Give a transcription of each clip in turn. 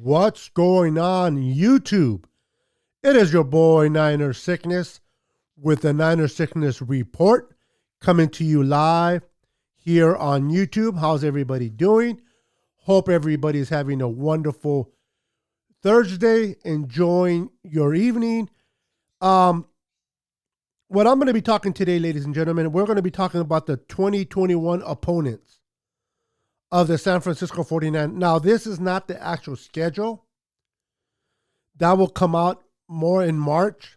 What's going on, YouTube? It is your boy Niner Sickness with the Niner Sickness Report coming to you live here on YouTube. How's everybody doing? Hope everybody's having a wonderful Thursday, enjoying your evening. What I'm going to be talking today, ladies and gentlemen, we're going to be talking about the 2021 opponents of the San Francisco 49ers. Now, this is not the actual schedule. That will come out more in March.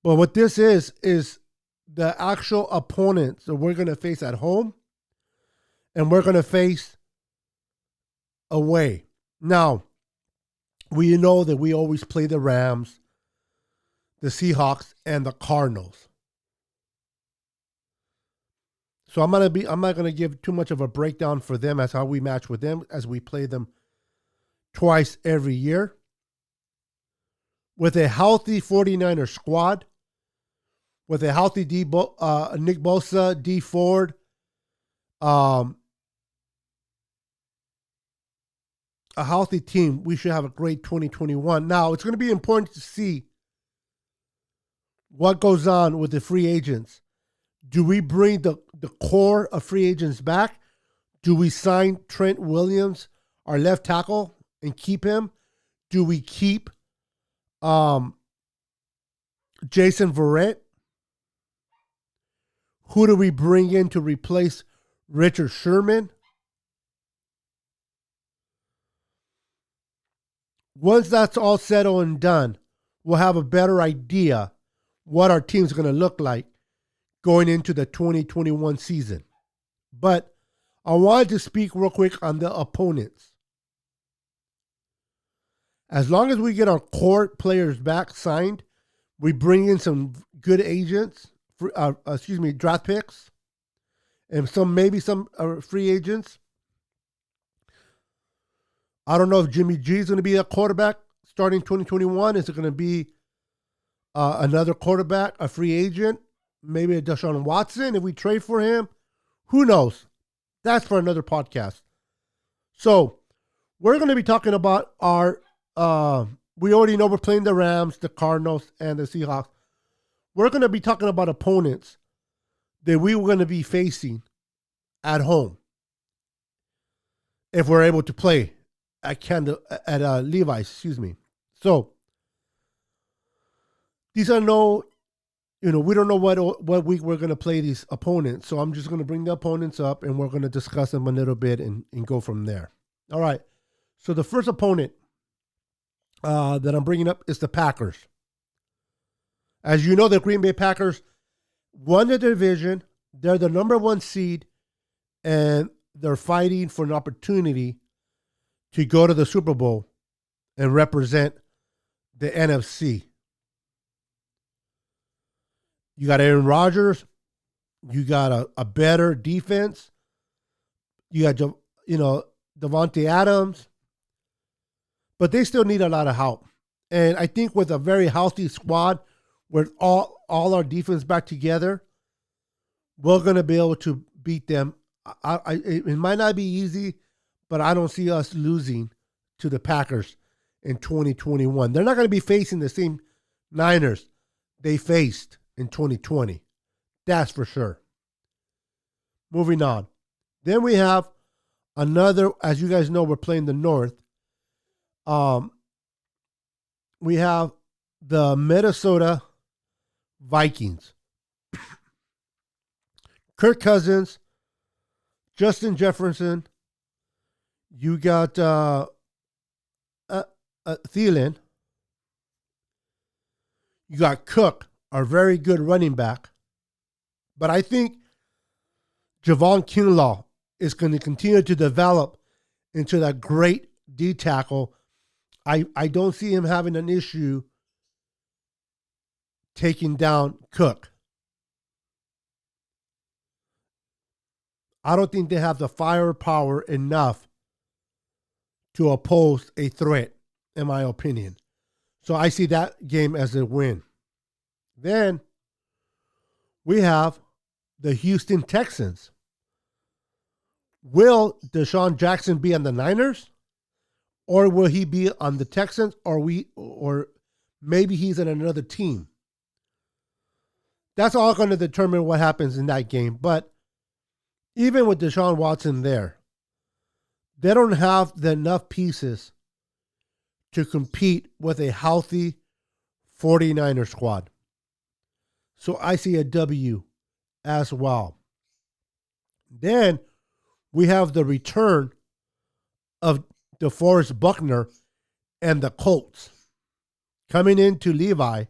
But what this is the actual opponents that we're going to face at home and we're going to face away. Now, we know that we always play the Rams, the Seahawks, and the Cardinals. So I'm not going to give too much of a breakdown for them as how we match with them, as we play them twice every year. With a healthy 49er squad, with a healthy Nick Bosa, D Ford, a healthy team, we should have a great 2021. Now, it's going to be important to see what goes on with the free agents. Do we bring the core of free agents back? Do we sign Trent Williams, our left tackle, and keep him? Do we keep Jason Verrett? Who do we bring in to replace Richard Sherman? Once that's all settled and done, we'll have a better idea what our team's going to look like going into the 2021 season. But I wanted to speak real quick on the opponents. As long as we get our core players back signed, we bring in some good agents, draft picks, and maybe some free agents. I don't know if Jimmy G is going to be a quarterback starting 2021. Is it going to be another quarterback, a free agent, maybe a Deshaun Watson if we trade for him? Who knows? That's for another podcast. So we're going to be talking about our we already know we're playing the Rams, the Cardinals, and the Seahawks. We're going to be talking about opponents that we were going to be facing at home if we're able to play at Levi's, So these are we don't know what week we're going to play these opponents. So I'm just going to bring the opponents up and we're going to discuss them a little bit and go from there. All right. So the first opponent that I'm bringing up is the Packers. As you know, the Green Bay Packers won the division. They're the number one seed, and they're fighting for an opportunity to go to the Super Bowl and represent the NFC. You got Aaron Rodgers. You got a better defense. You got, Devontae Adams. But they still need a lot of help. And I think with a very healthy squad, with all our defense back together, we're going to be able to beat them. It might not be easy, but I don't see us losing to the Packers in 2021. They're not going to be facing the same Niners they faced in 2020. That's for sure. Moving on. Then we have another, as you guys know, we're playing the North. We have the Minnesota Vikings. Kirk Cousins, Justin Jefferson. You got Thielen. You got Cook, our very good running back. But I think Javon Kinlaw is going to continue to develop into that great D tackle. I don't see him having an issue taking down Cook. I don't think they have the firepower enough to oppose a threat, in my opinion. So I see that game as a win. Then we have the Houston Texans. Will Deshaun Jackson be on the Niners? or will he be on the Texans, or maybe he's in another team? That's all going to determine what happens in that game. But even with Deshaun Watson there, they don't have enough pieces to compete with a healthy 49er squad. So I see a W as well. Then we have the return of DeForest Buckner and the Colts coming into Levi.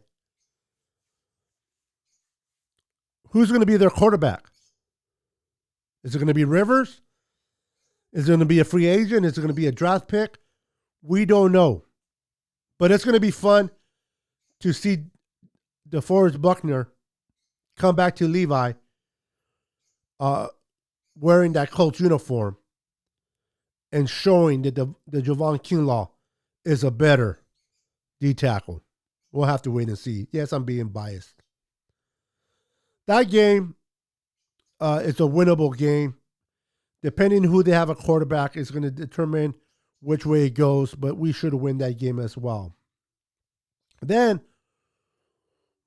Who's going to be their quarterback? Is it going to be Rivers? Is it going to be a free agent? Is it going to be a draft pick? We don't know. But it's going to be fun to see DeForest Buckner come back to Levi wearing that Colts uniform and showing that the Javon Kinlaw is a better D tackle. We'll have to wait and see. Yes, I'm being biased. That game is a winnable game. Depending who they have a quarterback is going to determine which way it goes, but we should win that game as well. Then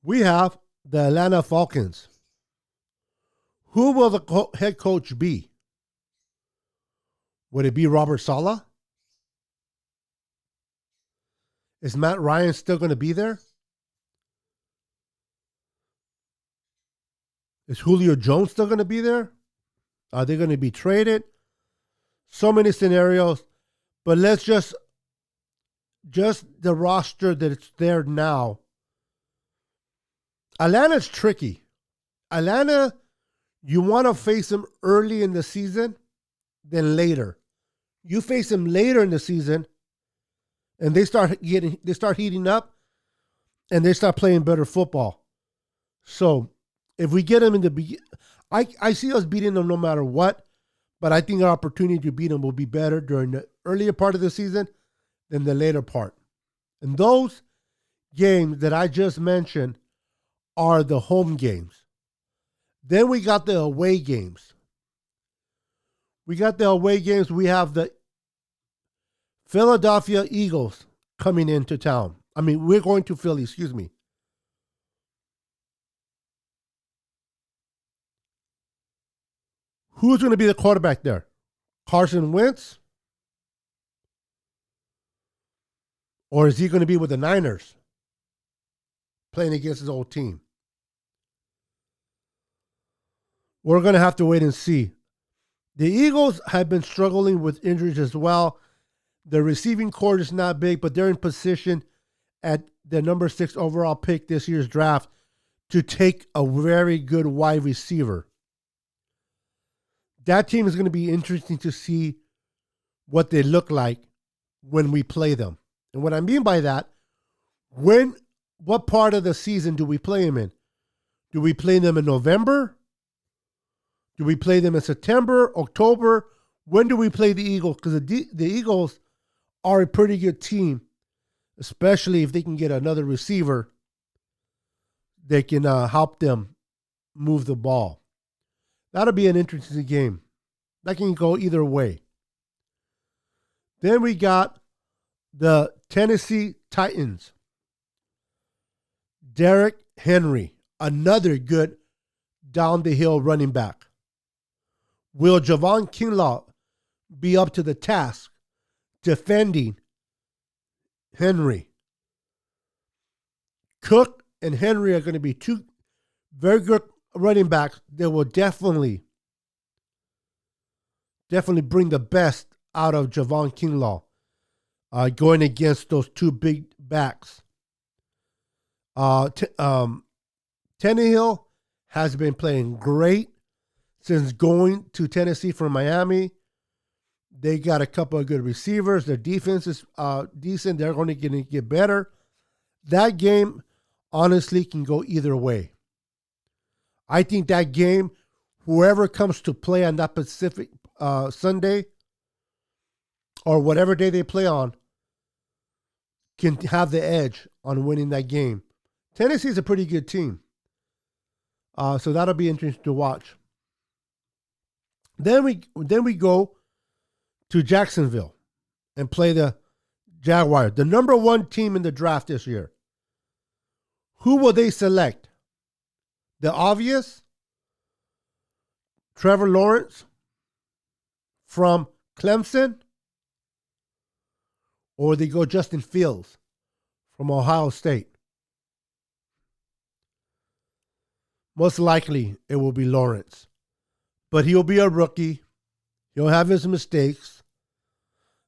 we have the Atlanta Falcons. Who will the head coach be? Would it be Robert Saleh? Is Matt Ryan still going to be there? Is Julio Jones still going to be there? Are they going to be traded? So many scenarios. But let's just the roster that's there now. Atlanta's tricky. Atlanta, you want to face them early in the season than later. You face them later in the season, and they start heating up, and they start playing better football. So if we get them in the beginning, I see us beating them no matter what, but I think our opportunity to beat them will be better during the earlier part of the season than the later part. And those games that I just mentioned are the home games. Then we got the away games. We have the Philadelphia Eagles coming into town. We're going to Philly, excuse me. Who's going to be the quarterback there? Carson Wentz? Or is he going to be with the Niners playing against his old team? We're going to have to wait and see. The Eagles have been struggling with injuries as well. The receiving corps is not big, but they're in position at the number 6 overall pick this year's draft to take a very good wide receiver. That team is going to be interesting to see what they look like when we play them. And what I mean by that, what part of the season do we play them in? Do we play them in November? Do we play them in September, October? When do we play the Eagles? Because the Eagles are a pretty good team, especially if they can get another receiver. They can help them move the ball. That'll be an interesting game. That can go either way. Then we got the Tennessee Titans. Derrick Henry, another good down-the-hill running back. Will Javon Kinlaw be up to the task defending Henry? Cook and Henry are going to be two very good running backs that will definitely bring the best out of Javon Kinlaw going against those two big backs. Tannehill has been playing great since going to Tennessee from Miami. They got a couple of good receivers. Their defense is decent. They're going to get better. That game, honestly, can go either way. I think that game, whoever comes to play on that Pacific Sunday or whatever day they play on can have the edge on winning that game. Tennessee is a pretty good team. So that'll be interesting to watch. Then we go to Jacksonville and play the Jaguars, the number one team in the draft this year. Who will they select? The obvious, Trevor Lawrence from Clemson, or they go Justin Fields from Ohio State? Most likely it will be Lawrence, but he'll be a rookie. He'll have his mistakes.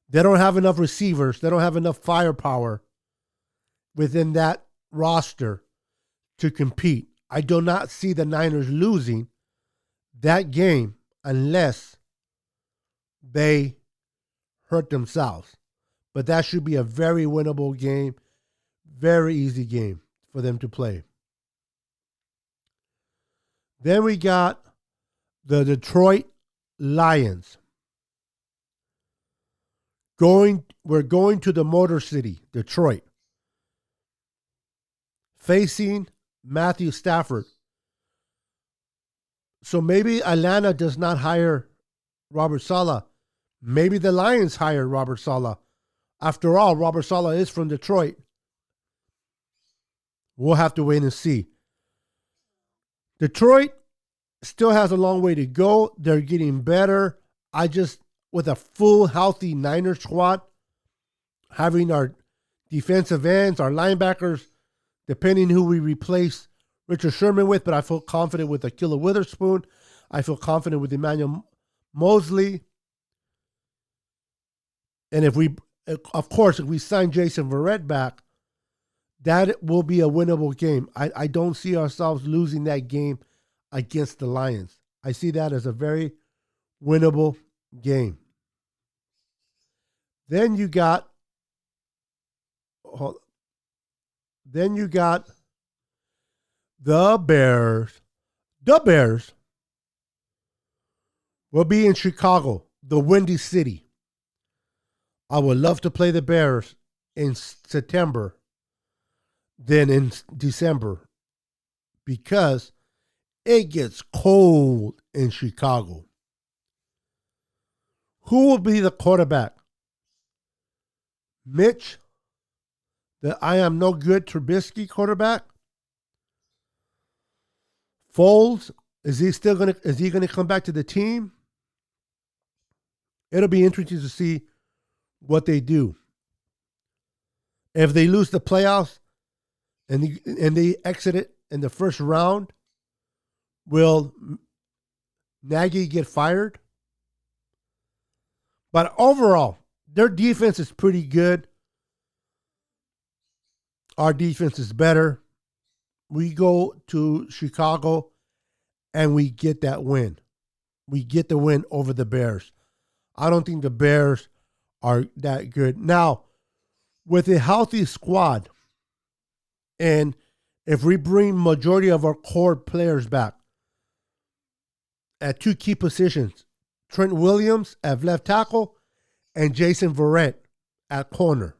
They don't have enough receivers. They don't have enough firepower within that roster to compete. I do not see the Niners losing that game unless they hurt themselves. But that should be a very winnable game, very easy game for them to play. Then we got the Detroit Lions. We're going to the Motor City, Detroit, facing Matthew Stafford. So maybe Atlanta does not hire Robert Saleh. Maybe the Lions hire Robert Saleh. After all, Robert Saleh is from Detroit. We'll have to wait and see. Detroit still has a long way to go. They're getting better. With a full, healthy Niners squad, having our defensive ends, our linebackers, depending who we replace Richard Sherman with, but I feel confident with Ahkello Witherspoon. I feel confident with Emmanuel Mosley. And if we sign Jason Verrett back, that will be a winnable game. I don't see ourselves losing that game against the Lions. I see that as a very winnable game. Then you got the Bears. The Bears will be in Chicago, the Windy City. I would love to play the Bears in September than in December because it gets cold in Chicago. Who will be the quarterback? Mitch, the I am no good Trubisky quarterback? Foles, is he gonna come back to the team? It'll be interesting to see what they do. If they lose the playoffs and they exit it in the first round, will Nagy get fired? But overall, their defense is pretty good. Our defense is better. We go to Chicago and we get that win. We get the win over the Bears. I don't think the Bears are that good. Now, with a healthy squad, and if we bring majority of our core players back at two key positions, Trent Williams at left tackle and Jason Verrett at corner.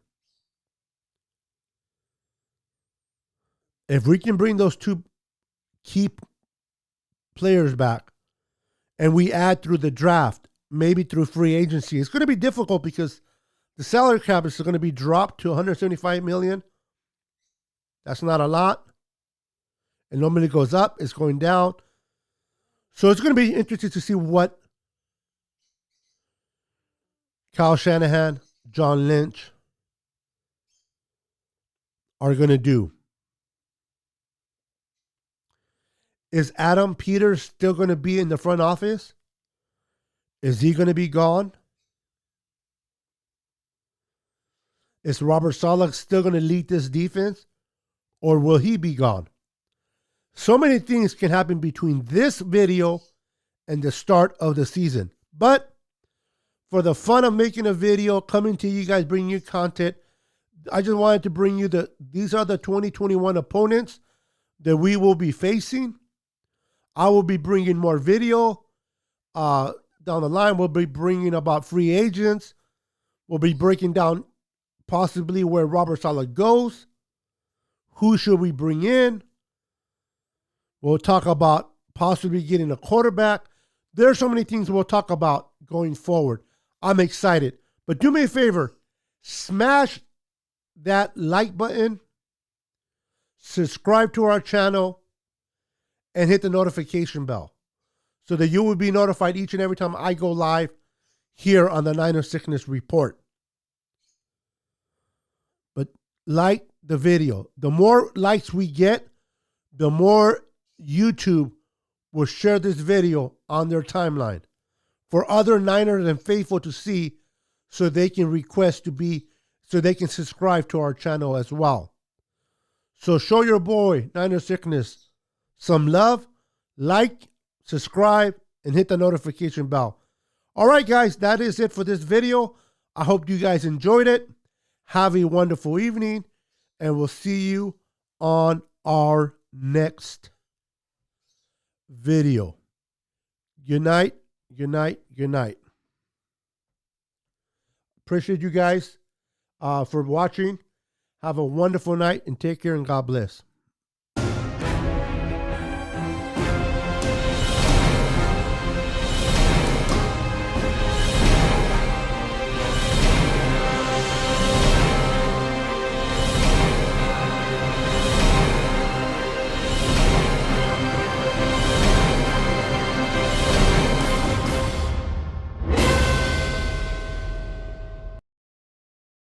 If we can bring those two key players back and we add through the draft, maybe through free agency, it's going to be difficult because the salary cap is going to be dropped to $175 million. That's not a lot. And normally it goes up, it's going down. So it's going to be interesting to see what Kyle Shanahan, John Lynch are going to do. Is Adam Peters still going to be in the front office? Is he going to be gone? Is Robert Saleh still going to lead this defense? Or will he be gone? So many things can happen between this video and the start of the season. But for the fun of making a video, coming to you guys, bringing you content, I just wanted to bring you these are the 2021 opponents that we will be facing. I will be bringing more video down the line. We'll be bringing about free agents. We'll be breaking down possibly where Robert Saleh goes. Who should we bring in? We'll talk about possibly getting a quarterback. There's so many things we'll talk about going forward. I'm excited. But do me a favor, smash that like button, subscribe to our channel, and hit the notification bell so that you will be notified each and every time I go live here on the Niner Sickness Report. But like the video. The more likes we get, the more YouTube will share this video on their timeline for other Niners and faithful to see, so they can so they can subscribe to our channel as well. So show your boy Niner Sickness some love, like, subscribe, and hit the notification bell. All right, guys, that is it for this video. I hope you guys enjoyed it. Have a wonderful evening, and we'll see you on our next video. Good night, good night, good night. Appreciate you guys for watching. Have a wonderful night and take care, and God bless.